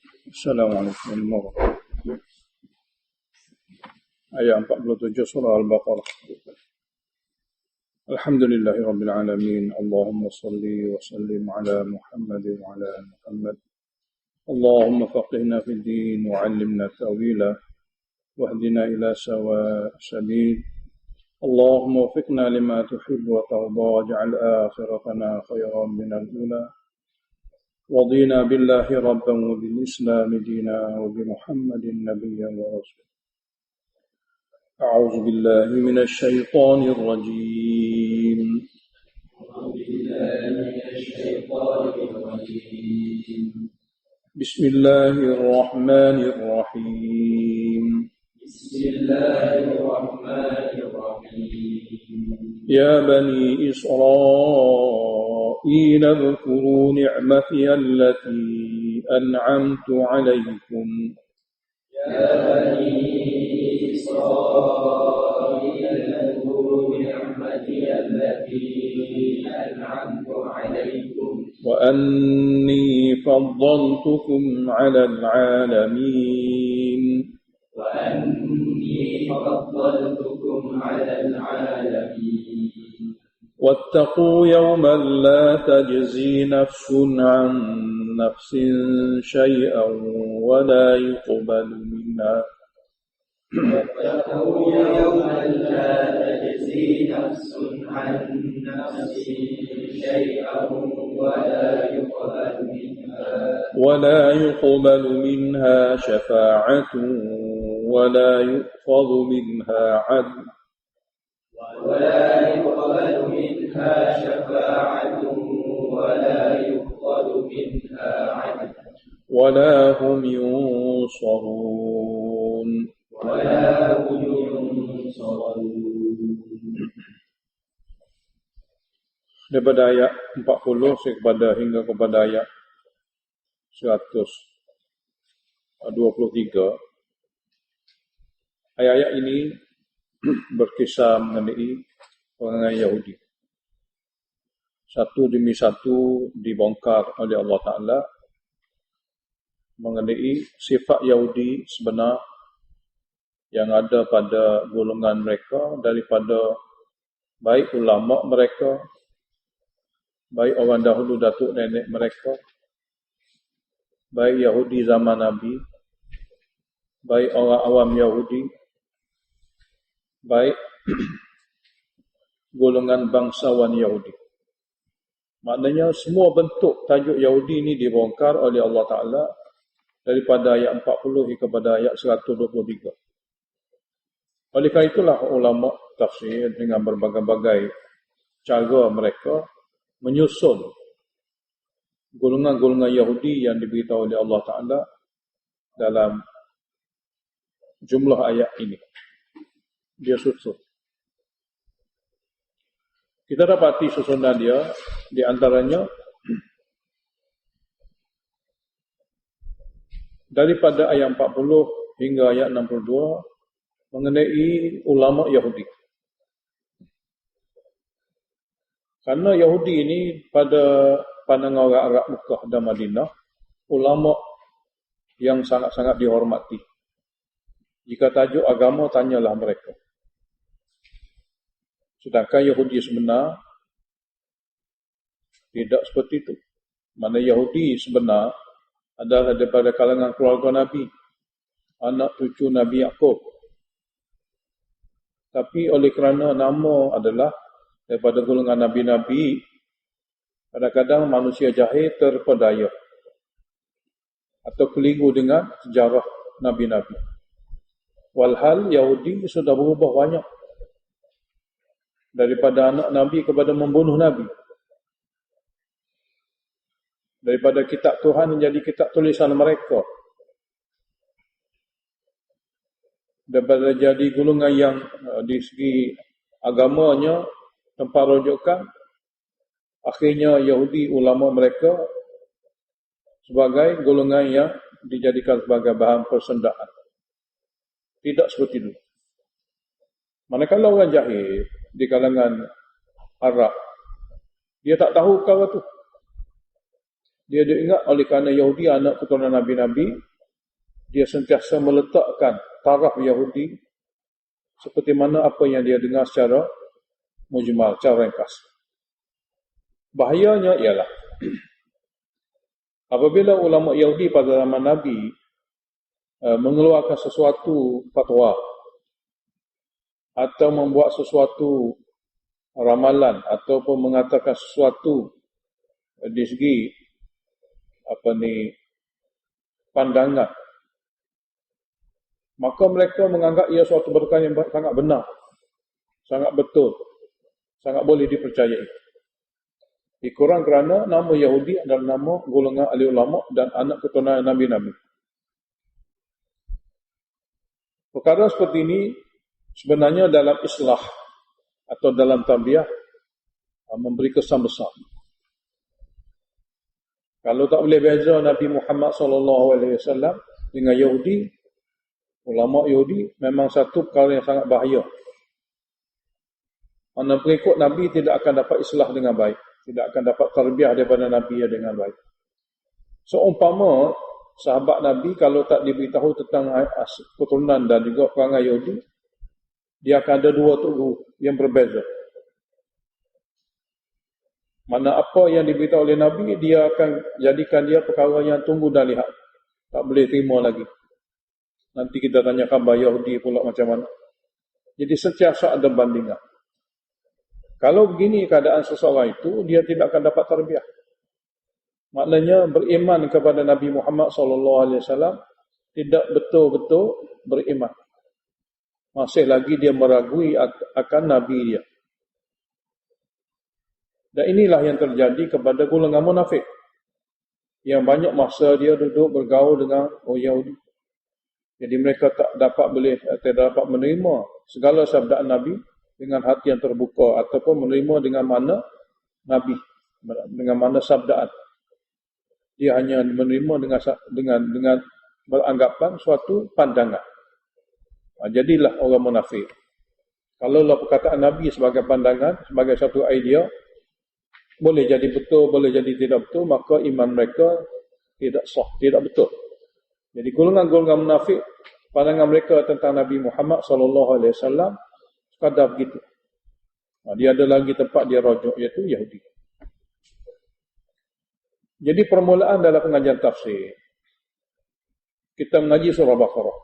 Assalamualaikum warahmatullahi wabarakatuh. Ayat 47 surah Al-Baqarah. Alhamdulillahi Rabbil Alamin. Allahumma salli wa sallim ala Muhammad wa ala Muhammad. Allahumma faqihna fid din wa 'allimna ta'wila wahdina ila sawa' sabil. Allahumma waffiqna lima tuhibbu wa tarda waj'al akhiratana khayran min al-ula. رضينا بالله ربا وبالإسلام دينا وبمحمد نبيا ورسولا. أعوذ بالله من الشيطان الرجيم. بسم الله الرحمن الرحيم. يا بني إسرائيل اذكروا نعمتي التي أنعمت عليكم. وأني فضلتكم على العالمين. واتقوا يوما لا تجزي نفس عن نفس شيئا ولا يقبل منها شفاعة ولا يؤخذ منها عدل ولا هم ينصرون. Daripada ayat 40 hingga kepada ayat 123, ayat-ayat ini berkisah mengenai orang Yahudi. Satu demi satu dibongkar oleh Allah Ta'ala mengenai sifat Yahudi sebenar yang ada pada golongan mereka, daripada baik ulama mereka, baik orang dahulu datuk nenek mereka, baik Yahudi zaman Nabi, baik orang awam Yahudi, baik golongan bangsawan Yahudi. Maknanya semua bentuk tajuk Yahudi ini dibongkar oleh Allah Ta'ala daripada ayat 40 hingga kepada ayat 123. Oleh kerana itulah ulama tafsir dengan berbagai-bagai cara mereka menyusun golongan-golongan Yahudi yang diberitahu oleh Allah Ta'ala dalam jumlah ayat ini. Dia susun. Kita dapati susunan dia, di antaranya daripada ayat 40 hingga ayat 62 mengenai ulama Yahudi. Karena Yahudi ini pada pandangan orang Arab Mekah dan Madinah, ulama yang sangat-sangat dihormati. Jika tajuk agama, tanyalah mereka. Sedangkan Yahudi sebenar tidak seperti itu. Mana Yahudi sebenar adalah daripada kalangan keluarga Nabi, anak cucu Nabi Yaqub. Tapi oleh kerana nama adalah daripada golongan Nabi-Nabi, kadang-kadang manusia jahil terpedaya atau keliru dengan sejarah Nabi-Nabi. Walhal Yahudi sudah berubah banyak. Daripada anak Nabi kepada membunuh Nabi. Daripada kitab Tuhan menjadi kitab tulisan mereka. Daripada jadi golongan yang di segi agamanya tempat rujukan, akhirnya Yahudi ulama mereka sebagai golongan yang dijadikan sebagai bahan persendaan. Tidak seperti itu. Manakala orang jahil di kalangan Arab, dia tak tahu perkara tu. Dia diingat oleh kerana Yahudi anak keturunan Nabi-Nabi, dia sentiasa meletakkan taraf Yahudi seperti mana apa yang dia dengar secara mujmal, secara ringkas. Bahayanya ialah apabila ulama Yahudi pada zaman Nabi mengeluarkan sesuatu fatwa atau membuat sesuatu ramalan ataupun mengatakan sesuatu di segi pandangan, maka mereka menganggap ia suatu perkara yang sangat benar, sangat betul, sangat boleh dipercayai. Dikurang kerana nama Yahudi adalah nama golongan ahli ulama dan anak keturunan Nabi-Nabi. Perkara seperti ini sebenarnya dalam islah atau dalam tarbiyah memberi kesan besar. Kalau tak boleh beza Nabi Muhammad SAW dengan Yahudi, ulama Yahudi memang satu perkara yang sangat bahaya. Mana pengikut Nabi tidak akan dapat islah dengan baik, tidak akan dapat tarbiyah daripada Nabi dengan baik. Seumpama sahabat Nabi kalau tak diberitahu tentang keturunan dan juga perangai Yahudi, dia akan ada dua tubuh yang berbeza. Mana apa yang diberitahu oleh Nabi, dia akan jadikan dia perkara yang tunggu dan lihat. Tak boleh terima lagi. Nanti kita tanya khabar Yahudi pula macam mana. Jadi sentiasa ada bandingan. Kalau begini keadaan seseorang itu, dia tidak akan dapat tarbiyah. Maknanya beriman kepada Nabi Muhammad SAW tidak betul-betul beriman. Masih lagi dia meragui akan Nabi dia. Dan inilah yang terjadi kepada golongan munafik. Yang banyak masa dia duduk bergaul dengan orang Yahudi. Jadi mereka tidak dapat menerima segala sabdaan Nabi dengan hati yang terbuka ataupun menerima dengan mana Nabi, dengan mana sabdaan. Dia hanya menerima dengan beranggapan suatu pandangan. Jadilah orang munafik. Kalaulah perkataan Nabi sebagai pandangan, sebagai satu idea, boleh jadi betul, boleh jadi tidak betul, maka iman mereka tidak sah, tidak betul. Jadi golongan-golongan munafik, pandangan mereka tentang Nabi Muhammad SAW sekadar begitu. Dia ada lagi tempat dia rujuk, iaitu Yahudi. Jadi permulaan dalam pengajian tafsir, kita mengaji surah Baqarah.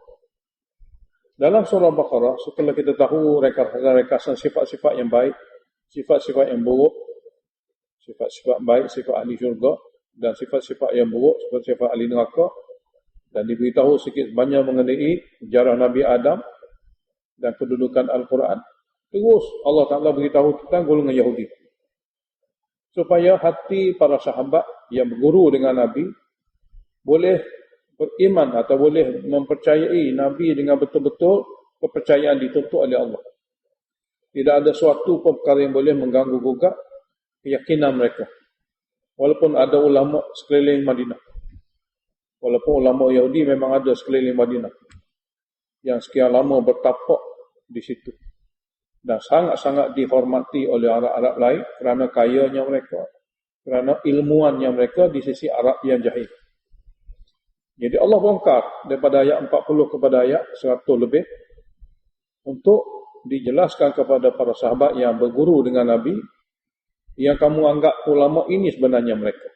Dalam surah Baqarah, setelah kita tahu rekasan sifat-sifat yang baik, sifat-sifat yang buruk, sifat-sifat baik, sifat ahli syurga, dan sifat-sifat yang buruk, sifat-sifat ahli neraka, dan diberitahu sikit banyak mengenai sejarah Nabi Adam dan kedudukan Al-Quran. Terus Allah Ta'ala beritahu tentang golongan Yahudi. Supaya hati para sahabat yang berguru dengan Nabi boleh beriman atau boleh mempercayai Nabi dengan betul-betul kepercayaan dituntut oleh Allah. Tidak ada suatu perkara yang boleh mengganggu gugat keyakinan mereka. Walaupun ada ulama sekeliling Madinah. Walaupun ulama Yahudi memang ada sekeliling Madinah. Yang sekian lama bertapak di situ. Dan sangat-sangat dihormati oleh Arab-Arab lain kerana kayanya mereka. Kerana ilmuannya mereka di sisi Arab yang jahil. Jadi Allah bongkar daripada ayat 40 kepada ayat 100 lebih. Untuk dijelaskan kepada para sahabat yang berguru dengan Nabi. Yang kamu anggap ulama ini sebenarnya mereka.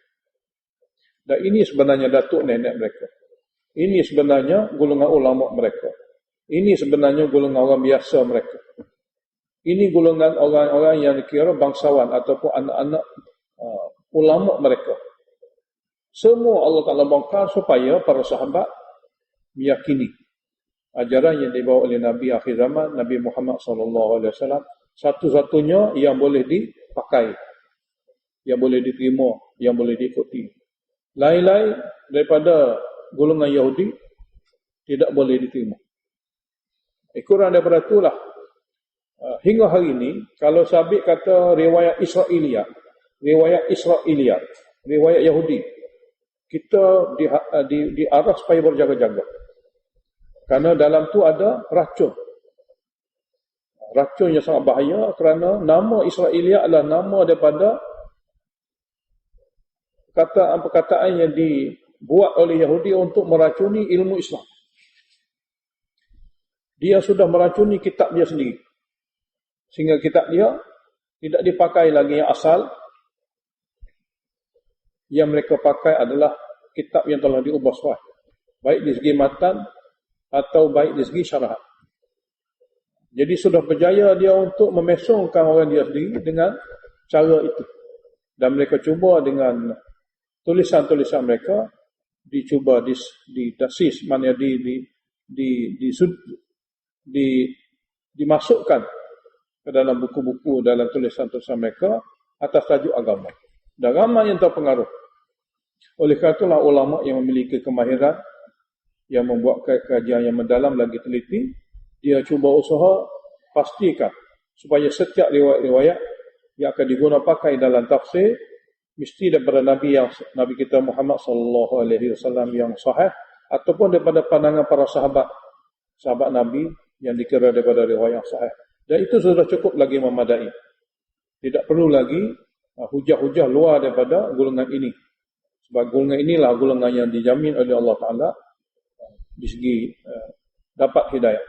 Dan ini sebenarnya datuk nenek mereka. Ini sebenarnya golongan ulama mereka. Ini sebenarnya golongan orang biasa mereka. Ini golongan orang-orang yang dikira bangsawan ataupun anak-anak ulama mereka. Semua Allah Ta'ala bongkar supaya para sahabat meyakini ajaran yang dibawa oleh Nabi akhir zaman, Nabi Muhammad SAW, satu-satunya yang boleh dipakai, yang boleh diterima, yang boleh diikuti. Lain-lain daripada golongan Yahudi tidak boleh diterima. Kurang daripada itulah hingga hari ini kalau sabit kata riwayat Israiliyat, riwayat Yahudi, kita diarah supaya berjaga-jaga. Kerana dalam tu ada racun. Racun yang sangat bahaya kerana nama Israiliyat adalah nama daripada perkataan yang dibuat oleh Yahudi untuk meracuni ilmu Islam. Dia sudah meracuni kitab dia sendiri. Sehingga kitab dia tidak dipakai lagi yang asal. Yang mereka pakai adalah kitab yang telah diubah sahih. Baik di segi matan atau baik di segi syarah. Jadi sudah berjaya dia untuk memesongkan orang dia sendiri dengan cara itu. Dan mereka cuba dengan tulisan-tulisan mereka dicuba didasis, maknanya dimasukkan ke dalam buku-buku, dalam tulisan-tulisan mereka atas tajuk agama. Dan ramai yang terpengaruh. Oleh kerana itulah ulama yang memiliki kemahiran, yang membuat kajian yang mendalam lagi teliti, dia cuba usaha pastikan supaya setiap riwayat-riwayat yang akan digunakan pakai dalam tafsir mesti daripada Nabi kita Muhammad sallallahu alaihi wasallam yang sahih, ataupun daripada pandangan para sahabat Nabi yang dikira daripada riwayat sahih. Dan itu sudah cukup lagi memadai. Tidak perlu lagi hujah-hujah luar daripada golongan ini. Sebab golongan inilah golongan yang dijamin oleh Allah Ta'ala di segi dapat hidayah.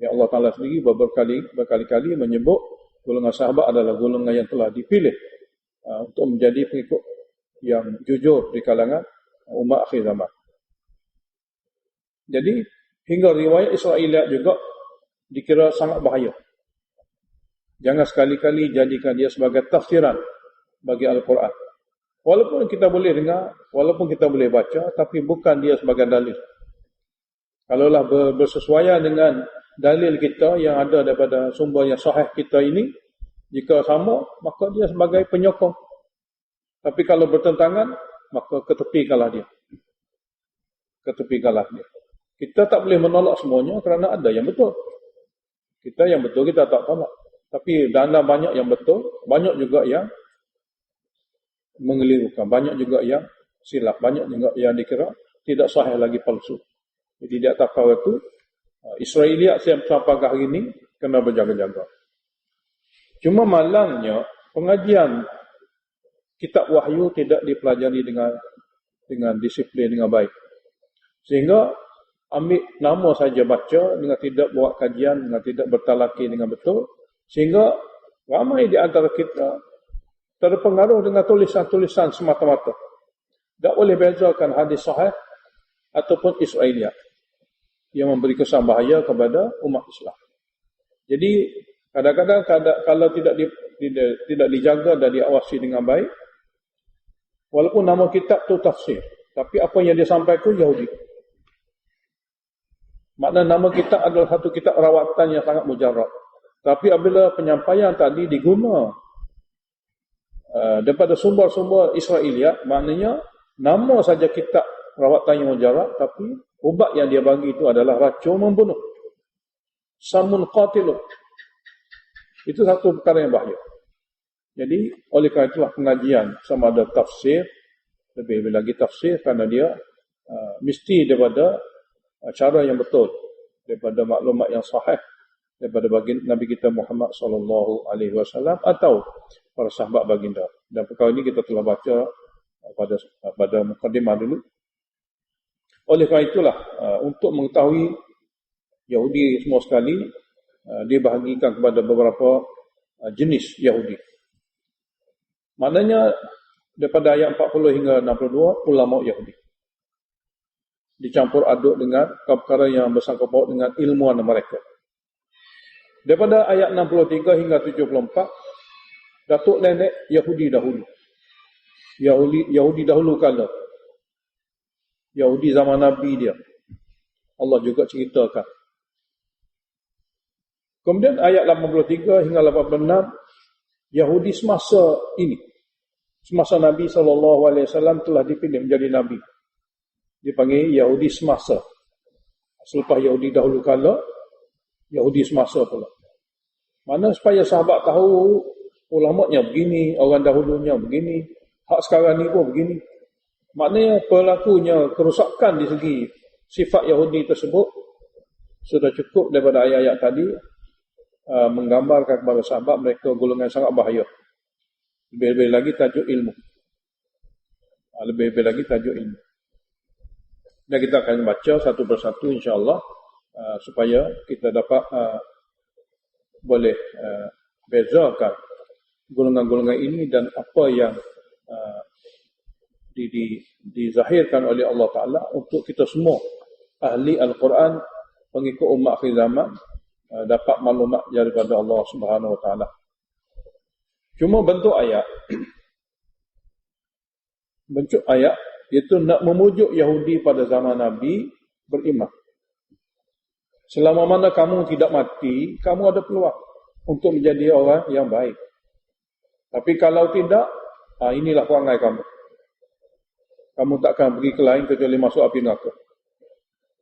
Ya, Allah Ta'ala sendiri berkali-kali menyebut golongan sahabat adalah golongan yang telah dipilih untuk menjadi pengikut yang jujur di kalangan umat akhir zaman. Jadi hingga riwayat Israiliyat juga dikira sangat bahaya. Jangan sekali-kali jadikan dia sebagai tafsiran bagi Al-Quran. Walaupun kita boleh dengar, walaupun kita boleh baca, tapi bukan dia sebagai dalil. Kalaulah bersesuaian dengan dalil kita yang ada daripada sumber yang sahih kita ini, jika sama, maka dia sebagai penyokong. Tapi kalau bertentangan, maka ketepikanlah dia. Ketepikanlah dia. Kita tak boleh menolak semuanya kerana ada yang betul. Kita yang betul kita tak tolak. Tapi dalam banyak yang betul, banyak juga yang mengelirukan, banyak juga yang silap, banyak juga yang dikira tidak sahih lagi, palsu. Jadi di atas perkara itu, Israiliyat sampai hari ini kena berjaga-jaga. Cuma malangnya pengajian kitab wahyu tidak dipelajari dengan disiplin, dengan baik. Sehingga ambil nama saja baca dengan tidak buat kajian, dengan tidak bertalaki dengan betul. Sehingga ramai di antara kita terpengaruh dengan tulisan-tulisan semata-mata. Tak boleh bezakan hadis sahih ataupun Israiliyat yang memberi kesan bahaya kepada umat Islam. Jadi kadang-kadang kalau tidak dijaga dan diawasi dengan baik, walaupun nama kitab tu tafsir, tapi apa yang dia sampaikan Yahudi. Makna nama kitab adalah satu kitab rawatan yang sangat mujarrad. Tapi apabila penyampaian tadi diguna daripada sumber-sumber Israiliyat, maknanya nama saja kitab rawatan yang mujarrad, tapi ubat yang dia bagi itu adalah racun membunuh. Samun qatilun. Itu satu perkara yang bahaya. Jadi oleh kerana itulah pengajian sama ada tafsir, lebih lagi tafsir, kerana dia mesti daripada cara yang betul, daripada maklumat yang sahih daripada baginda Nabi kita Muhammad sallallahu alaihi wasallam atau para sahabat baginda. Dan perkara ini kita telah baca pada mukadimah dulu. Oleh kerana itulah untuk mengetahui Yahudi semua sekali dibahagikan kepada beberapa jenis Yahudi. Maknanya daripada ayat 40 hingga 62 ulama Yahudi dicampur aduk dengan perkara yang bersangkut paut dengan ilmuwan mereka. Daripada ayat 63 hingga 74, datuk nenek Yahudi dahulu. Yahudi dahulu kala. Yahudi zaman Nabi dia. Allah juga ceritakan. Kemudian ayat 83 hingga 86, Yahudi semasa ini. Semasa Nabi SAW telah dipilih menjadi Nabi. Dipanggil Yahudi semasa. Selepas Yahudi dahulu kala, Yahudi semasa pula. Mana supaya sahabat tahu ulamanya begini, orang dahulunya begini, hak sekarang ni pun begini. Maknanya pelakunya kerusakan di segi sifat Yahudi tersebut sudah cukup daripada ayat-ayat tadi menggambarkan kepada sahabat mereka golongan sangat bahaya. Lebih-lebih lagi tajuk ilmu. Lebih-lebih lagi tajuk ini. Dan kita akan baca satu persatu insya-Allah supaya kita dapat boleh bezakan golongan-golongan ini dan apa yang dizahirkan oleh Allah Ta'ala untuk kita semua ahli Al-Quran, pengikut umat akhir zaman, dapat maklumat daripada Allah Subhanahu Wa Ta'ala. Cuma bentuk ayat itu nak memujuk Yahudi pada zaman Nabi beriman. Selama mana kamu tidak mati, kamu ada peluang untuk menjadi orang yang baik. Tapi kalau tidak, inilah perangai kamu. Kamu takkan pergi ke lain kecuali masuk api neraka.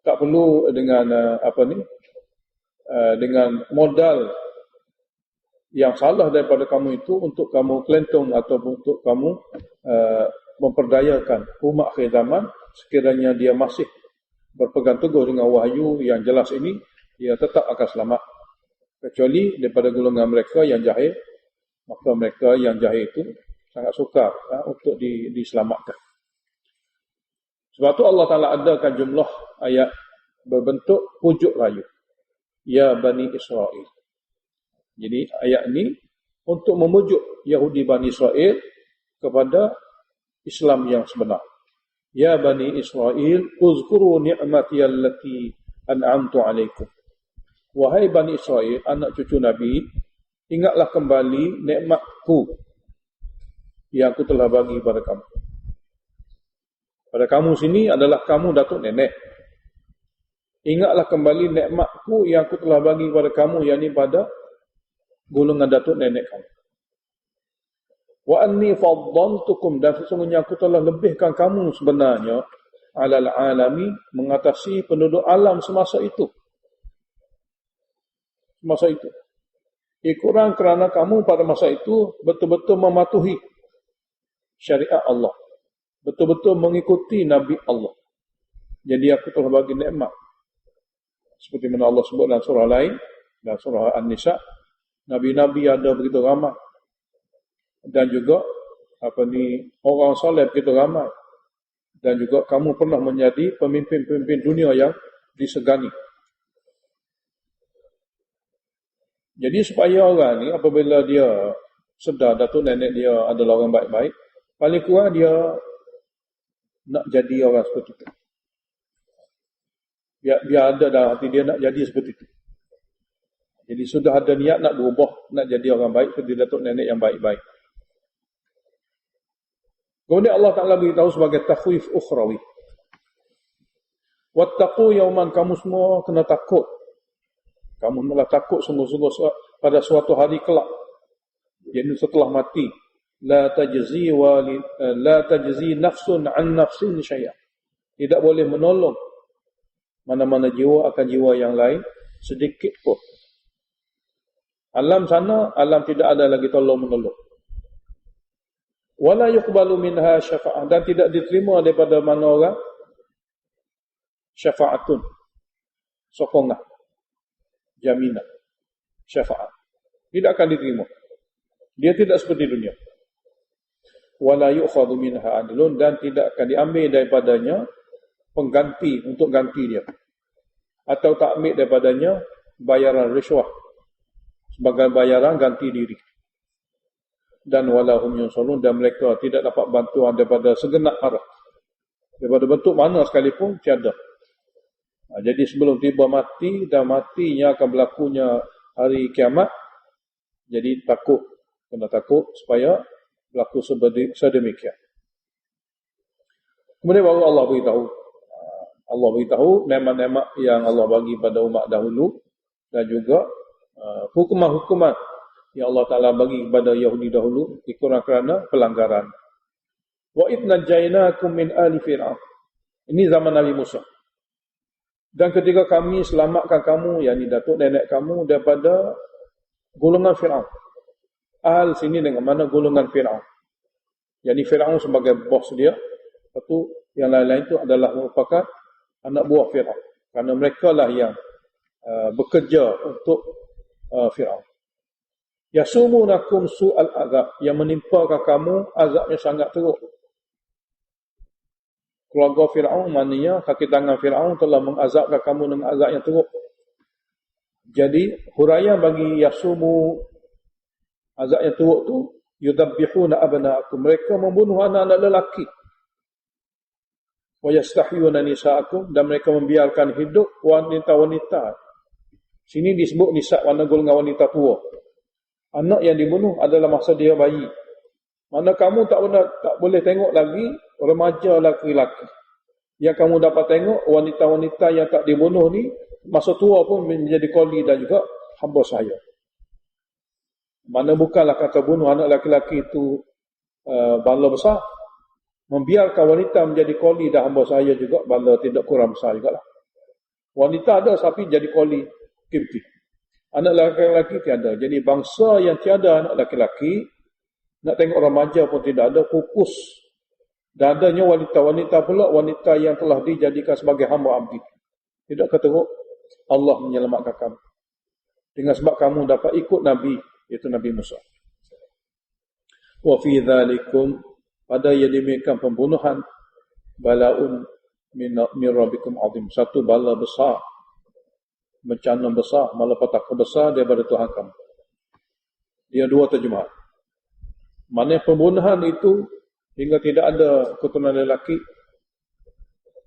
Tak perlu dengan dengan modal yang salah daripada kamu itu untuk kamu kelentung ataupun untuk kamu memperdayakan umat akhir zaman. Sekiranya dia masih berpegang teguh dengan wahyu yang jelas ini, dia tetap akan selamat. Kecuali daripada golongan mereka yang jahil, maka mereka yang jahil itu sangat sukar untuk diselamatkan. Sebab tu Allah Ta'ala adakan jumlah ayat berbentuk pujuk rayu. Ya Bani Israel. Jadi ayat ini untuk memujuk Yahudi Bani Israel kepada Islam yang sebenar. Ya Bani Israel, uzkuru ni'mati allati an'amtu alaikum. Wahai Bani Israel, anak cucu Nabi, ingatlah kembali nikmatku yang aku telah bagi pada kamu. Pada kamu sini adalah kamu datuk nenek. Ingatlah kembali nikmatku yang aku telah bagi pada kamu, yakni pada golongan datuk nenek kamu. Wa anni faddaltukum, dan sesungguhnya aku telah lebihkan kamu sebenarnya alal alami, mengatasi penduduk alam semasa itu. Masa itu. Kurang kerana kamu pada masa itu betul-betul mematuhi syariat Allah. Betul-betul mengikuti Nabi Allah. Jadi aku telah bagi nikmat. Seperti mana Allah sebut dalam surah lain, dalam surah An-Nisa, Nabi-Nabi ada begitu ramai. Dan juga orang soleh begitu ramai. Dan juga kamu pernah menjadi pemimpin-pemimpin dunia yang disegani. Jadi supaya orang ni apabila dia sedar datuk nenek dia adalah orang baik-baik, paling kurang dia nak jadi orang seperti itu. Biar ada dalam hati dia nak jadi seperti itu. Jadi sudah ada niat nak berubah, nak jadi orang baik seperti datuk nenek yang baik-baik. Kemudian Allah Ta'ala beritahu sebagai takhwif ukhrawi. Wattaqu yawman, kamu semua kena takut. Kamu malah takut sungguh-sungguh pada suatu hari kelak. Iaitu setelah mati. La tajzi nafsun an nafsin syai'an. Tidak boleh menolong mana-mana jiwa akan jiwa yang lain sedikit pun. Alam sana, alam tidak ada lagi tolong-menolong. Wala yuqbalu minha syafa'ah, dan tidak diterima daripada mana orang syafa'atun, sokongan, jaminan, syafaat. Tidak akan diterima. Dia tidak seperti dunia. Wala yu'khadhu minha adlun, dan tidak akan diambil daripadanya pengganti untuk ganti dia. Atau tak ambil daripadanya bayaran rishwah sebagai bayaran ganti diri. Dan walahum yunsarun, dan mereka tidak dapat bantuan daripada segenap arah. Daripada bentuk mana sekalipun tiada. Jadi sebelum tiba mati dan matinya akan berlakunya hari kiamat, jadi takut, kena takut supaya berlaku sedemikian. Kemudian baru Allah beritahu nikmat-nikmat yang Allah bagi pada umat dahulu, dan juga hukuman-hukuman yang Allah Ta'ala bagi kepada Yahudi dahulu dikurang kerana pelanggaran. Wa idnajainakum min ali fir'aun. Ini zaman Nabi Musa. Dan ketika kami selamatkan kamu, yakni datuk nenek kamu, daripada golongan Fir'aun. Al sini dengan mana golongan Fir'aun. Yakni Fir'aun sebagai bos dia. Lepas tu yang lain-lain itu adalah merupakan anak buah Fir'aun. Kerana mereka lah yang bekerja untuk Fir'aun. Yasumunakum su'al azab, yang menimpakan kamu azab yang sangat teruk. keluarga Fir'aun, maknanya kaki tangan Fir'aun telah mengazabkan kamu dengan azab yang teruk. Jadi huraian bagi yasumu azab yang teruk tu, yudabbihuna abna'akum, mereka membunuh anak-anak lelaki. Wa yastahyuna nisa'akum, dan mereka membiarkan hidup wanita-wanita. Sini disebut nisa' mana golongan wanita tua. Anak yang dibunuh adalah masa dia bayi. Mana kamu tak boleh tengok lagi remaja laki-laki. Yang kamu dapat tengok wanita-wanita yang tak dibunuh ni masa tua pun menjadi qali dan juga hamba saya. Mana bukanlah kata bunuh anak laki-laki itu bala besar. Membiarkan wanita menjadi qali dan hamba saya juga bala tidak kurang besar jugalah. Wanita ada tapi jadi qali kibti. Anak laki-laki tiada. Jadi bangsa yang tiada anak laki-laki, nak tengok remaja pun tidak ada, pupus. Dan adanya wanita-wanita pula, wanita yang telah dijadikan sebagai hamba abdi. Tidak keteruk, Allah menyelamatkan kamu. Dengan sebab kamu dapat ikut Nabi, iaitu Nabi Musa. Wa fi dhalikum, pada yang demikian pembunuhan, bala'un min rabbikum azim. Satu bala besar, bencana besar, malapetaka besar daripada Tuhan kamu. Dia dua terjemahan. Mana pembunuhan itu hingga tidak ada keturunan lelaki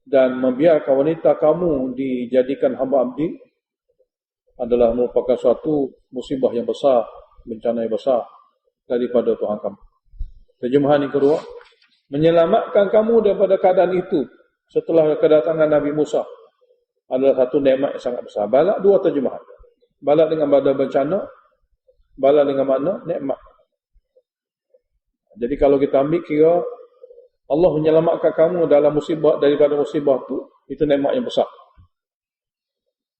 dan membiarkan wanita kamu dijadikan hamba abdi adalah merupakan suatu musibah yang besar, bencana yang besar daripada Tuhan kamu. Terjemahan yang kedua, menyelamatkan kamu daripada keadaan itu setelah kedatangan Nabi Musa adalah satu nikmat yang sangat besar. Balak dua terjemahan. Balak dengan bada bencana, balak dengan makna nikmat. Jadi kalau kita ambil kira Allah menyelamatkan kamu dalam musibah, daripada musibah itu nikmat yang besar.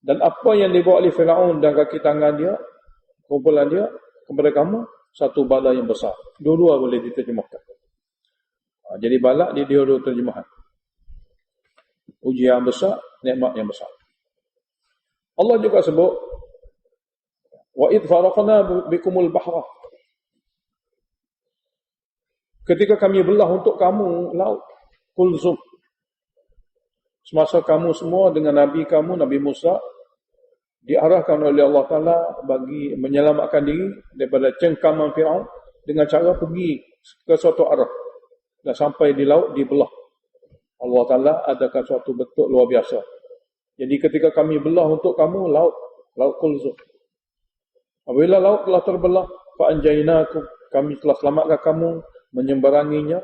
Dan apa yang dibuat oleh Firaun dan kaki tangan dia, kumpulan dia kepada kamu, satu bala yang besar. Dua-dua boleh diterjemahkan. Jadi balak di dua-dua terjemahan. Ujian besar, nikmat yang besar. Allah juga sebut, wa idh faraqna bikumul bahra. Ketika kami belah untuk kamu laut, kulzum. Semasa kamu semua dengan Nabi kamu, Nabi Musa, diarahkan oleh Allah Ta'ala bagi menyelamatkan diri daripada cengkaman Fir'aun dengan cara pergi ke suatu arah. Dan sampai di laut, dibelah. Allah Ta'ala adakan suatu bentuk luar biasa. Jadi ketika kami belah untuk kamu laut kulzum. Apabila laut telah terbelah, fa'anjainakum, kami telah selamatkan kamu, menyembaranginya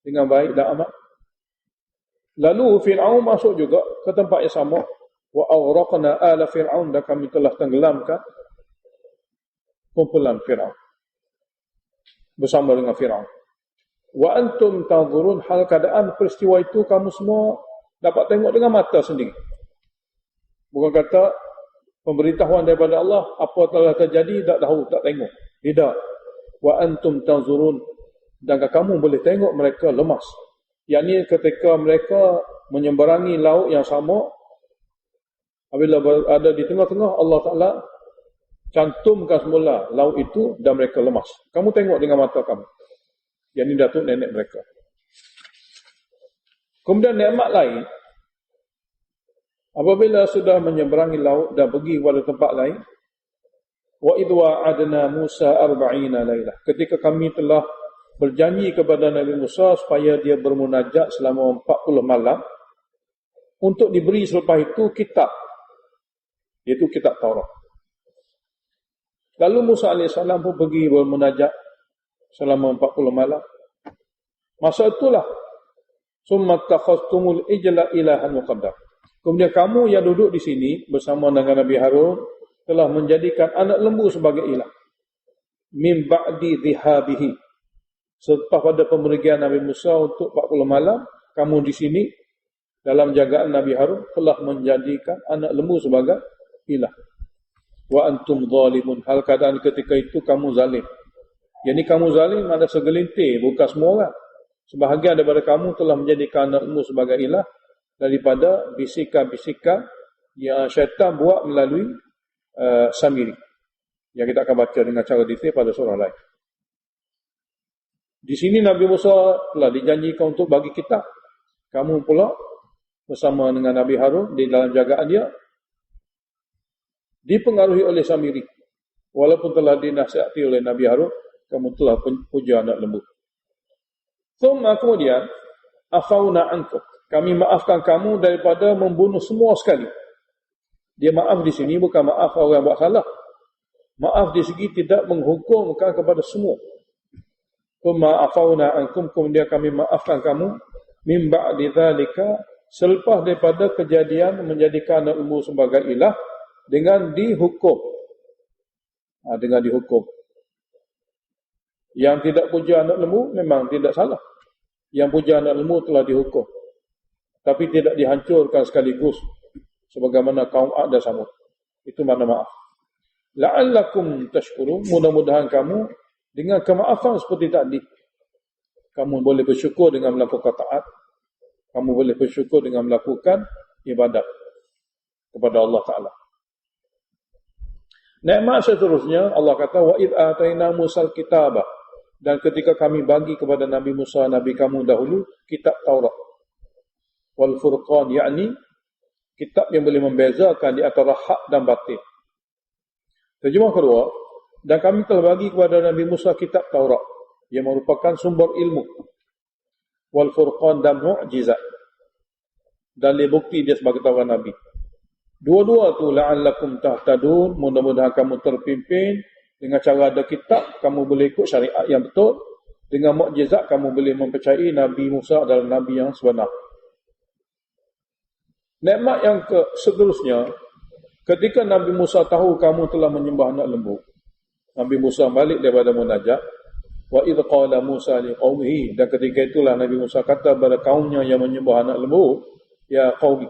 dengan baik dan aman. Lalu Fir'aun masuk juga ke tempat yang sama. Wa aghraqna ala Fir'aun, dan kami telah tenggelamkan kumpulan Fir'aun bersama dengan Fir'aun. Wa antum tanzurun, hal keadaan peristiwa itu kamu semua dapat tengok dengan mata sendiri. Bukan kata pemberitahuan daripada Allah, apa telah terjadi tak tahu, tak tengok. Tidak. Wa antum tanzurun, dan kamu boleh tengok mereka lemas. Yakni ketika mereka menyemberangi laut yang sama, apabila ada di tengah-tengah, Allah Ta'ala cantumkan semula laut itu dan mereka lemas. Kamu tengok dengan mata kamu. Yang ini datuk nenek mereka. Kemudian nikmat lain, apabila sudah menyeberangi laut dan pergi kepada tempat lain, wa idh wa'adna Musa 40 lailah, ketika kami telah berjanji kepada Nabi Musa supaya dia bermunajat selama 40 malam untuk diberi selepas itu kitab, iaitu kitab Taurat. Lalu Musa AS pun pergi bermunajat selama 40 malam. Masa itulah summa takhastumul ijla ilahan muqaddam. Kemudian kamu yang duduk di sini bersama dengan Nabi Harun telah menjadikan anak lembu sebagai ilah. Min ba'di dhihabihi. Selepas pada pemerigian Nabi Musa untuk 40 malam, kamu di sini dalam jagaan Nabi Harun telah menjadikan anak lembu sebagai ilah. Wa antum zalimun, hal keadaan ketika itu kamu zalim. Jadi kamu zalim ada segelintir, bukan semua orang. Sebahagian daripada kamu telah menjadikan anak lembu sebagai ilah daripada bisikan-bisikan yang syaitan buat melalui Samiri. Yang kita akan baca dengan cara detail pada surah lain. Di sini Nabi Musa telah dijanjikan untuk bagi kitab. Kamu pula bersama dengan Nabi Harun di dalam jagaan dia, dipengaruhi oleh Samiri. Walaupun telah dinasihati oleh Nabi Harun, kamu telah puja anak lembu. Kemudian, afauna ankum. Kami maafkan kamu daripada membunuh semua sekali. Dia maaf di sini bukan maaf orang buat salah. Maaf di segi tidak menghukumkan kepada semua. Afauna ankum, kemudian kami maafkan kamu min ba'di dzalika, selepas daripada kejadian menjadikan anak lembu sebagai ilah dengan dihukum. Dengan dihukum. Yang tidak puja anak lembu memang tidak salah. Yang puja anak lembu telah dihukum. Tapi tidak dihancurkan sekaligus sebagaimana kaum Ad dan Samud. Itu makna maaf. La'allakum tashkurun, mudah-mudahan kamu dengan kemaafan seperti tadi, kamu boleh bersyukur dengan melakukan taat, kamu boleh bersyukur dengan melakukan ibadat kepada Allah Ta'ala. Nikmat seterusnya Allah kata, wa idh atayna Musal kitaba, dan ketika kami bagi kepada Nabi Musa, Nabi kamu dahulu, kitab Taurat. Wal Furqan, yakni kitab yang boleh membezakan di antara hak dan batil. Terjemah kedua, dan kami telah bagi kepada Nabi Musa kitab Taurat yang merupakan sumber ilmu. Wal Furqan, dan mu'jizat, dan bukti dia sebagai tawaran Nabi. Dua-dua tu la'allakum tahtadun, mudah-mudahan kamu terpimpin. Dengan cara ada kitab, kamu boleh ikut syariat yang betul. Dengan mukjizat, kamu boleh mempercayai Nabi Musa adalah Nabi yang sebenar. Nikmat yang seterusnya, ketika Nabi Musa tahu kamu telah menyembah anak lembu, Nabi Musa balik daripada munajat. Wa idh qala Musa liqaumihi, dan ketika itulah Nabi Musa kata kepada kaumnya yang menyembah anak lembu, ya qaumi,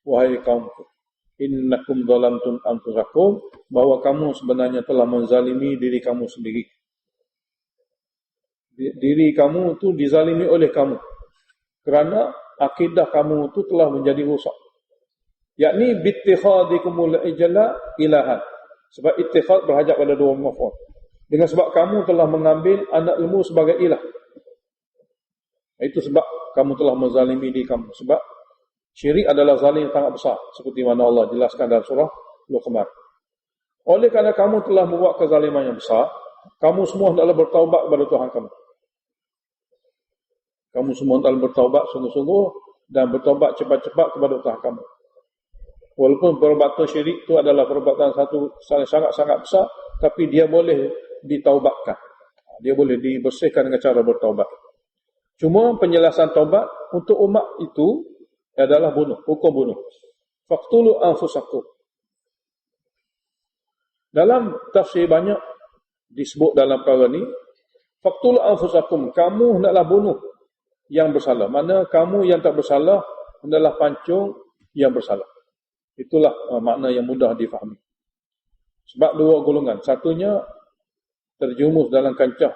wahai kaumku, innakum zalamtum anfusakum, bahwa kamu sebenarnya telah menzalimi diri kamu sendiri. Diri kamu itu dizalimi oleh kamu kerana akidah kamu itu telah menjadi rusak. Yakni bittikhadikumul ijla ilahan. Sebab ittikhad berhajat pada dua maf'ul. Dengan sebab kamu telah mengambil anak lembu sebagai ilah. Itu sebab kamu telah menzalimi diri kamu. Sebab syirik adalah zalim yang sangat besar, seperti mana Allah jelaskan dalam surah Luqman. Oleh kerana kamu telah membuat kezaliman yang besar, kamu semua hendaklah bertaubat kepada Tuhan kamu. Kamu semua hendaklah bertaubat sungguh-sungguh dan bertaubat cepat-cepat kepada Tuhan kamu. Walaupun perbuatan syirik itu adalah perbuatan satu sangat-sangat besar, tapi dia boleh ditaubatkan. Dia boleh dibersihkan dengan cara bertaubat. Cuma penjelasan taubat untuk umat itu adalah bunuh, hukum bunuh. Faqtulu anfusakum. Dalam tafsir banyak disebut dalam perkara ni, faqtulu anfusakum, kamu hendaklah bunuh yang bersalah. Mana kamu yang tak bersalah hendaklah pancung yang bersalah. Itulah makna yang mudah difahami. Sebab dua golongan, satunya terjumus dalam kancah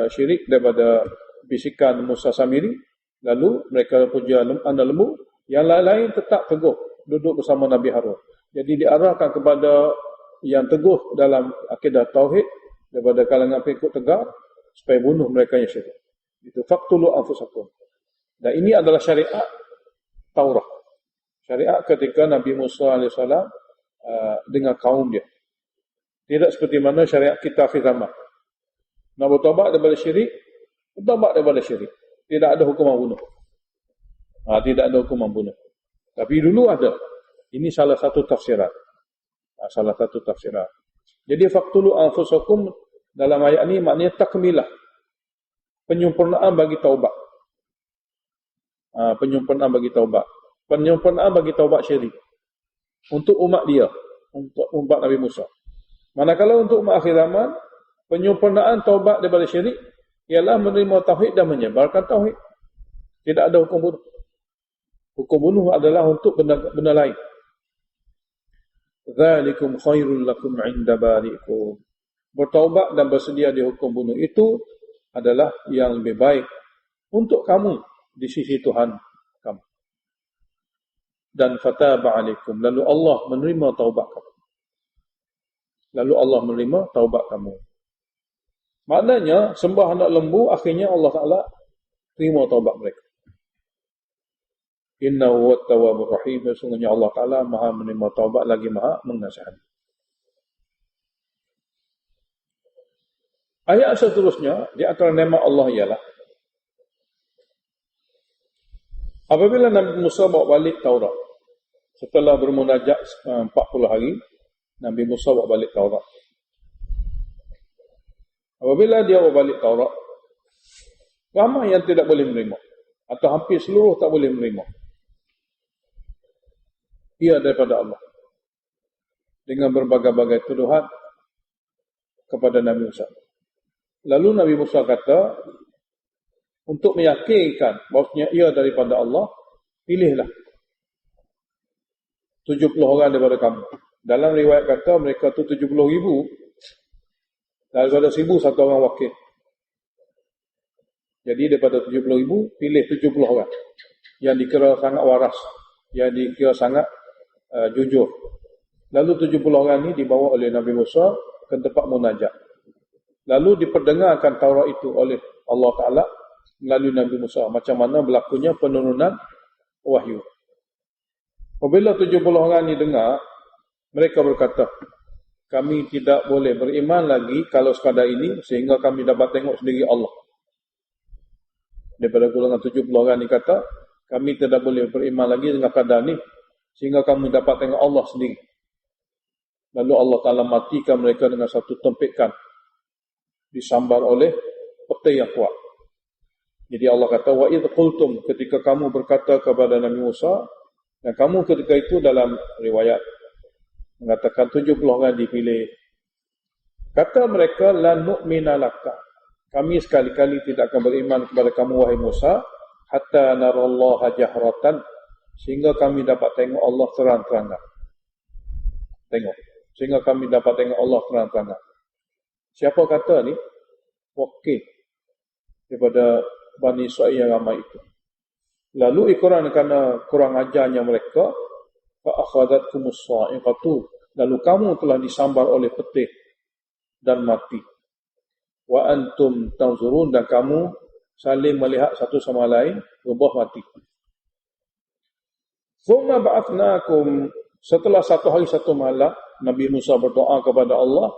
syirik daripada bisikan Musa Samiri, lalu mereka puja anak lembu. Yang lain-lain tetap teguh duduk bersama Nabi Harun. Jadi diarahkan kepada yang teguh dalam akidah tauhid daripada kalangan pengikut tegar supaya bunuh mereka yang syirik. Itu faqtulu anfusakum. Dan ini adalah syariat Taurat. Syariat ketika Nabi Musa AS dengan kaum dia. Tidak seperti mana syariat kita akhir zaman. Nak bertaubat daripada syirik, bertaubat daripada syirik. Tidak ada hukuman bunuh. Tidak ada hukuman bunuh. Tapi dulu ada. Ini salah satu tafsiran. Salah satu tafsiran. Jadi faqtulu anfusakum dalam ayat ini maknanya takmilah. Penyempurnaan bagi taubat. Penyempurnaan bagi taubat. Penyempurnaan bagi taubat syirik. Untuk umat dia. Untuk umat Nabi Musa. Manakala untuk umat akhir zaman, penyempurnaan taubat daripada syirik ialah menerima tauhid dan menyebarkan tauhid. Tidak ada hukum bunuh. Hukum bunuh adalah untuk benda lain. Dzalikum khairul lakum 'inda bari'ikum. Bertaubat dan bersedia di hukum bunuh itu adalah yang lebih baik untuk kamu di sisi Tuhan kamu. Dan fataba 'alaikum, lalu Allah menerima taubat kamu. Lalu Allah menerima taubat kamu. Maknanya sembah anak lembu akhirnya Allah Taala terima taubat mereka. Innahu huwat tawwabur rahim. Sesungguhnya Allah Ta'ala Maha menerima taubat lagi Maha mengasihani. Ayat seterusnya di antara nikmat Allah ialah apabila Nabi Musa bawa balik Taurat setelah bermunajat 40 hari, Nabi Musa bawa balik Taurat. Apabila dia bawa balik Taurat, ramai yang tidak boleh menerima atau hampir seluruh tak boleh menerima. Ia daripada Allah dengan berbagai-bagai tuduhan kepada Nabi Musa. Lalu Nabi Musa kata, untuk meyakinkan bahawasanya ia daripada Allah, pilihlah 70 orang daripada kamu. Dalam riwayat kata mereka tu 70,000, daripada 1,000 satu orang wakil. Jadi daripada 70,000 pilih 70 orang yang dikira sangat waras, yang dikira sangat jujur. Lalu 70 orang ni dibawa oleh Nabi Musa ke tempat munajat. Lalu diperdengarkan Taurat itu oleh Allah Ta'ala melalui Nabi Musa. Macam mana berlakunya penurunan wahyu. Apabila 70 orang ni dengar, mereka berkata, kami tidak boleh beriman lagi kalau sekadar ini, sehingga kami dapat tengok sendiri Allah. Daripada golongan 70 orang ni kata, kami tidak boleh beriman lagi dengan kadar ni, sehingga kami dapat tengok Allah sendiri. Lalu Allah Ta'ala matikan mereka dengan satu tempikan, disambar oleh petai yang kuat. Jadi Allah kata, wa idh qultum, ketika kamu berkata kepada Nabi Musa, dan kamu ketika itu dalam riwayat mengatakan 70 orang dipilih. Kata mereka, la nu'mina laka, kami sekali-kali tidak akan beriman kepada kamu wahai Musa, hatta narallaha jahratan, sehingga kami dapat tengok Allah terang-terangan. Tengok, sehingga kami dapat tengok Allah terang-terangan. Siapa kata ni? Wakil daripada Bani Israel yang ramai itu. Lalu kerana kurang ajarnya mereka, fa'akhadatkumus sa'iqatu, lalu kamu telah disambar oleh petir dan mati. Wa antum tanzurun, dan kamu saling melihat satu sama lain berubah mati. Thumma ba'athnakum, setelah satu hari satu malam Nabi Musa berdoa kepada Allah.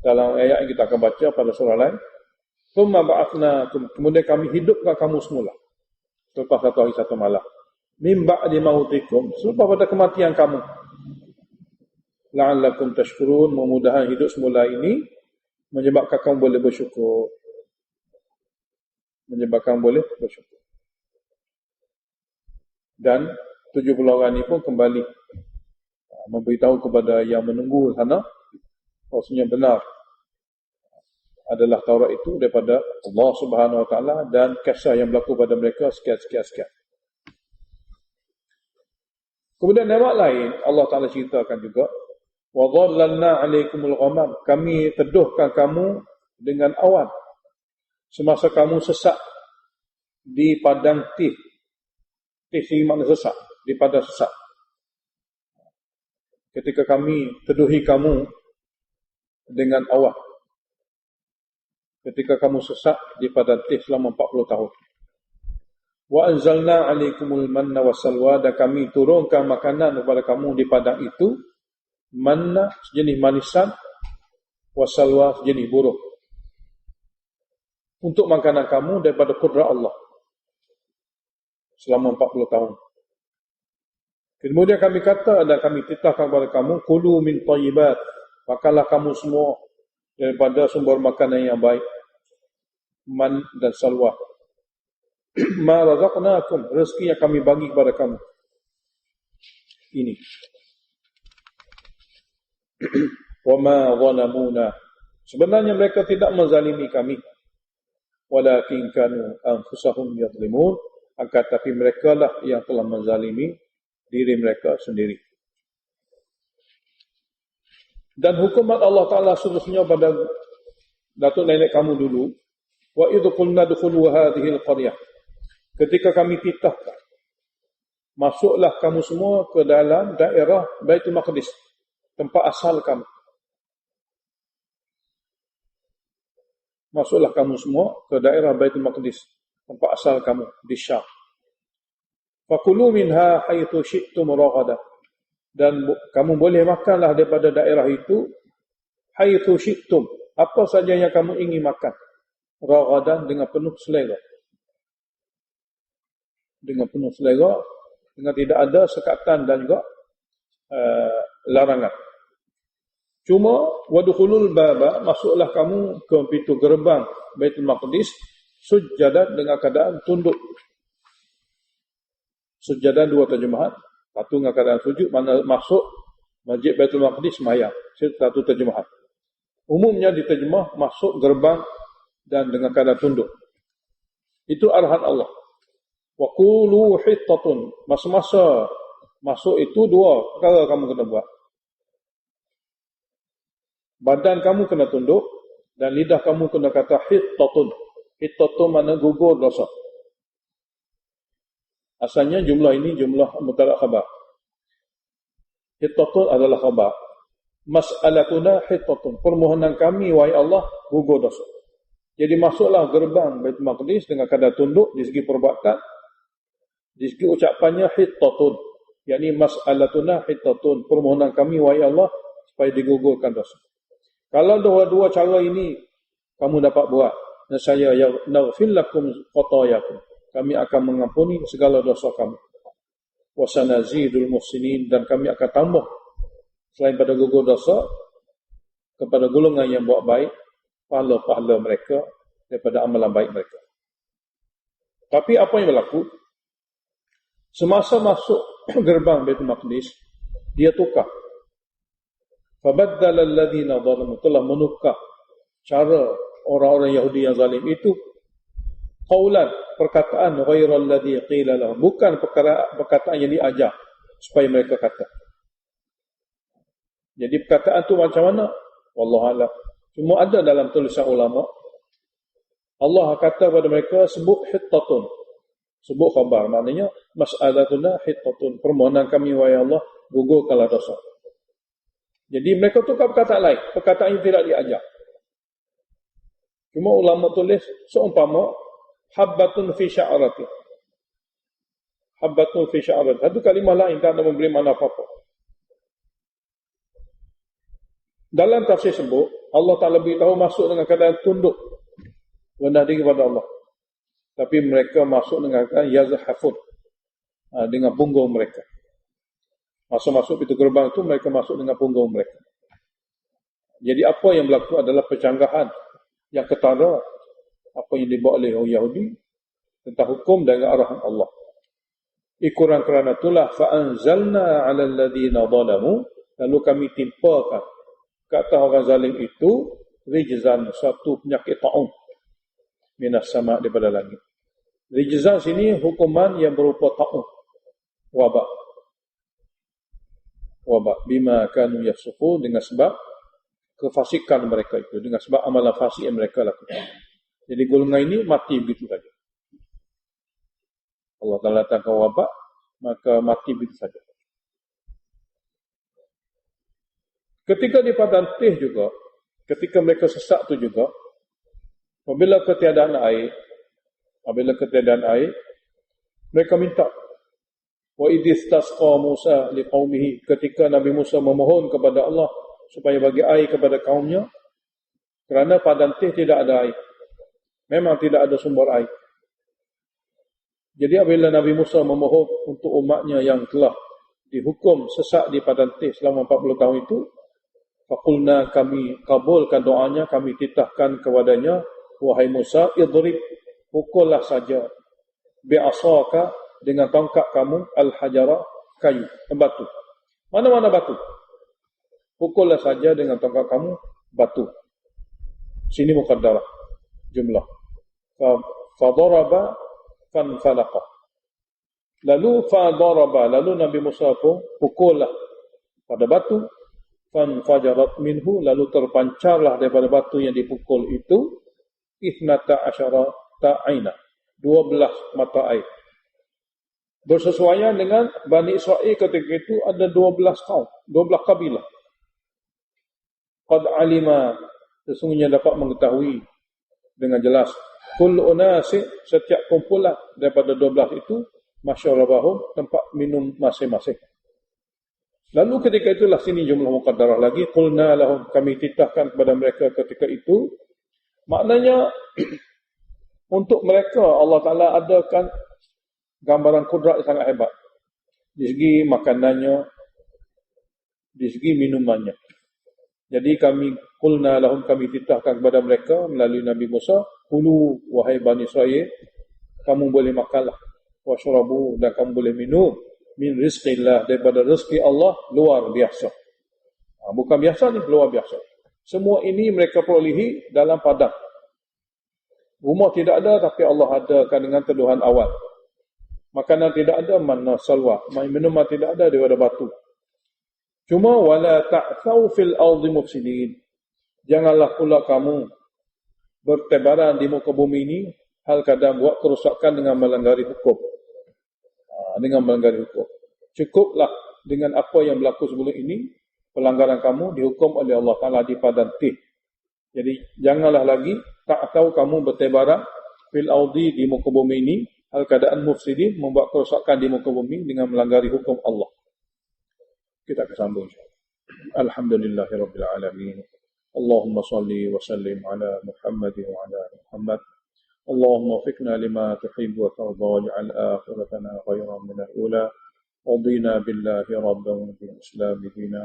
Dalam ayat yang kita akan baca pada surah lain, thumma ba'athnakum, kemudian kami hidupkan kamu semula selepas satu hari satu malam, min ba'di mautikum, selepas pada kematian kamu, la'allakum tashkurun, mudah-mudahan hidup semula ini menyebabkan kamu boleh bersyukur. Menyebabkan boleh bersyukur. Dan 70 orang ini pun kembali memberitahu kepada yang menunggu sana, maksudnya benar adalah Taurat itu daripada Allah Subhanahu Wa Taala, dan kisah yang berlaku pada mereka sekian. Kemudian nikmat lain Allah Taala ceritakan juga, wa dhallalna 'alaikumul ghamam, kami teduhkan kamu dengan awan semasa kamu sesat di padang tih. Tih ini makna sesat, di padang sesat. Ketika kami teduhi kamu dengan awan, ketika kamu sesat di padang tih selama 40 tahun. Wa anzalna 'alaikumul manna wassalwa, dan kami turunkan makanan kepada kamu di padang itu, manna sejenis manisan, wassalwa sejenis buruh, untuk makanan kamu daripada kudrat Allah selama 40 tahun. Kemudian kami kata, dan kami titahkan kepada kamu, kulu min thayyibat, makanlah kamu semua daripada sumber makanan yang baik, man dan salwa. Ma razaqnakum, rezeki yang kami bagi kepada kamu. Ini. Wa ma zalamuna, sebenarnya mereka tidak menzalimi kami, walakin kanu anfusahum yadhlimun, akan tapi mereka lah yang telah menzalimi diri mereka sendiri. Dan hukuman Allah Ta'ala seterusnya pada datuk nenek kamu dulu, wa idh qulna dukhulu hadhihi al-qaryah, ketika kami titahkan, masuklah kamu semua ke dalam daerah Baitul Maqdis, tempat asal kamu. Masuklah kamu semua ke daerah Baitul Maqdis, tempat asal kamu di Syam. Fakulu minha haitsu syi'tum ragadan, dan kamu boleh makanlah daripada daerah itu haitsu syi'tum, apa saja yang kamu ingin makan, ragadan, dengan penuh selera, dengan penuh selera, dengan tidak ada sekatan dan juga larangan. Cuma wadkhulul baba, masuklah kamu ke pintu gerbang Baitul Maqdis sujjadan, dengan keadaan tunduk. Sujjadan dua terjemahan, satu dengan keadaan sujud, mana masuk Masjid Baitul Maqdis sembahyang, satu terjemahan. Umumnya diterjemah masuk gerbang dan dengan keadaan tunduk. Itu arahan Allah. Wa qulu hittatun, masa-masa masuk itu dua perkara kamu kena buat. Badan kamu kena tunduk dan lidah kamu kena kata hittatun. Hittatun mana gugur dosa. Asalnya jumlah ini jumlah mubtada khabar. Hittatun adalah khabar. Mas'alatuna hittatun, permohonan kami wahai Allah gugur dosa. Jadi masuklah gerbang Baitul Maqdis dengan keadaan tunduk di segi perbuatan, di segi ucapannya hittatun, yakni mas'alatuna hittatun, permohonan kami wahai Allah supaya digugurkan dosa. Kalau dua-dua cara ini kamu dapat buat, nescaya yaghfir lakum khatayakum, kami akan mengampuni segala dosa kamu. Wa sanazidul muhsinin, dan kami akan tambah selain pada gugur dosa kepada golongan yang buat baik pahala-pahala mereka daripada amalan baik mereka. Tapi apa yang berlaku? Semasa masuk gerbang Baitul Maqdis, dia tukar. Fabaddala alladhina zalamu, telah menukar cara orang-orang Yahudi yang zalim itu qaulan, perkataan ghairal ladzi qila lahum, bukan perkataan yang diajar supaya mereka kata. Jadi perkataan tu macam mana? Wallahu a'lam. Cuma ada dalam tulisan ulama, Allah kata kepada mereka sebut hittatun, sebut khabar, maknanya mas'alatuna hittatun, permohonan kami wahai Allah gugurkanlah dosa. Jadi mereka tukar perkataan lain, perkataan yang tidak diajar. Cuma ulama tulis seumpama habbatun fi sya'rati, habbatun fi sya'rati, satu kalimah lain tak ada memberi makna apa-apa. Dalam tafsir sebut, Allah Ta'ala beritahu masuk dengan keadaan tunduk, rendah diri kepada Allah. Tapi mereka masuk dengan keadaan yazhafun, dengan punggung mereka. Masa masuk pintu gerbang itu, mereka masuk dengan punggung mereka. Jadi apa yang berlaku adalah percanggahan yang ketara apa yang dibawa oleh orang Yahudi tentang hukum dan arahan Allah. Ikuran kerana itulah fa'anzalna 'alal ladzina zalamu, lalu kami timpakan kata orang zalim itu rijzan, satu penyakit ta'un minas sama', daripada langit. Rijzan sini hukuman yang berupa ta'un, wabak. Wabak bima kanu yafsukun, dengan sebab kefasikan mereka itu, dengan sebab amalan fasik yang mereka lakukan. Jadi golongan ini mati begitu saja. Allah Ta'ala datangkan wabak, maka mati begitu saja. Ketika di padang teh juga, ketika mereka sesak itu juga, apabila ketiadaan air, mereka minta. Wa idistasqa Musa liqaumihi, ketika Nabi Musa memohon kepada Allah supaya bagi air kepada kaumnya, kerana padang teh tidak ada air. Memang tidak ada sumber air. Jadi apabila Nabi Musa memohon untuk umatnya yang telah dihukum sesak di padang teh selama 40 tahun itu, faqulna, kami kabulkan doanya, kami titahkan kepadanya, wahai Musa, idrib, pukullah saja, bi'asaka, dengan tongkat kamu, al-hajara, kayu, batu. Mana-mana batu. Pukullah saja dengan tongkat kamu, batu. Sini muqaddarah, jumlah. Fadaraba, fanfalaqa. Lalu fadaraba, lalu Nabi Musa pun pukullah pada batu, fanfajarat minhu, lalu terpancarlah daripada batu yang dipukul itu, ithnata asyara ta'aina, 12 mata air. Bersesuaian dengan Bani Israel ketika itu ada 12 kaum, 12 kabilah. Qad alima, sesungguhnya dapat mengetahui dengan jelas Kullu unasi, setiap kumpulan daripada 12 itu, masyarabahum, tempat minum masing-masing. Lalu ketika itulah sini jumlah muqaddarah lagi, qulna lahum, kami titahkan kepada mereka ketika itu. Maknanya untuk mereka Allah Ta'ala adakan gambaran kudrat yang sangat hebat. Di segi makanannya, di segi minumannya. Jadi qulna lahum, kami titahkan kepada mereka melalui Nabi Musa, kulu wahai Bani Israel, kamu boleh makanlah, washrabu, dan kamu boleh minum, min rizqillah, daripada rezeki Allah luar biasa. Bukan biasa ni, luar biasa. Semua ini mereka perolehi dalam padang. Rumah tidak ada, tapi Allah adakan dengan teduhan awal. Makanan tidak ada, manna salwa. Minuman tidak ada daripada batu. Cuma wala ta'thaw fil ardi mufsidin. Janganlah pula kamu bertebaran di muka bumi ini hal kadang buat kerosakan dengan melanggari hukum. Dengan melanggar hukum. Cukuplah dengan apa yang berlaku sebelum ini, pelanggaran kamu dihukum oleh Allah Ta'ala di padang tih. Jadi janganlah lagi tak tahu kamu bertebaran fil ardi di muka bumi ini hal keadaan mufsidin, membuat kerosakan di muka bumi dengan melanggari hukum Allah. Kita akan sambung. Alhamdulillahirabbil alamin. Allahumma salli wa sallim ala Muhammad wa ala Muhammad. اللهم وفقنا لما تحب وترضى واجعل آخرتنا خيرا من الأولى رضينا بالله ربا وبالإسلام دينا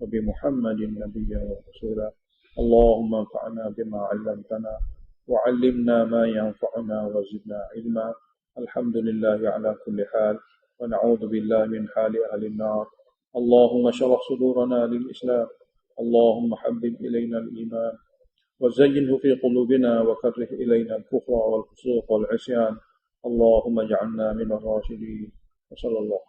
وبمحمد نبيا ورسولا اللهم انفعنا بما علمتنا وعلمنا ما ينفعنا وزدنا علما الحمد لله على كل حال ونعوذ بالله من حال أهل النار اللهم اشرح صدورنا للإسلام اللهم حبب إلينا الإيمان وزينه في قلوبنا وكره إلينا الكفر والفسوق والعصيان اللهم اجعلنا من الراشدين وصلى الله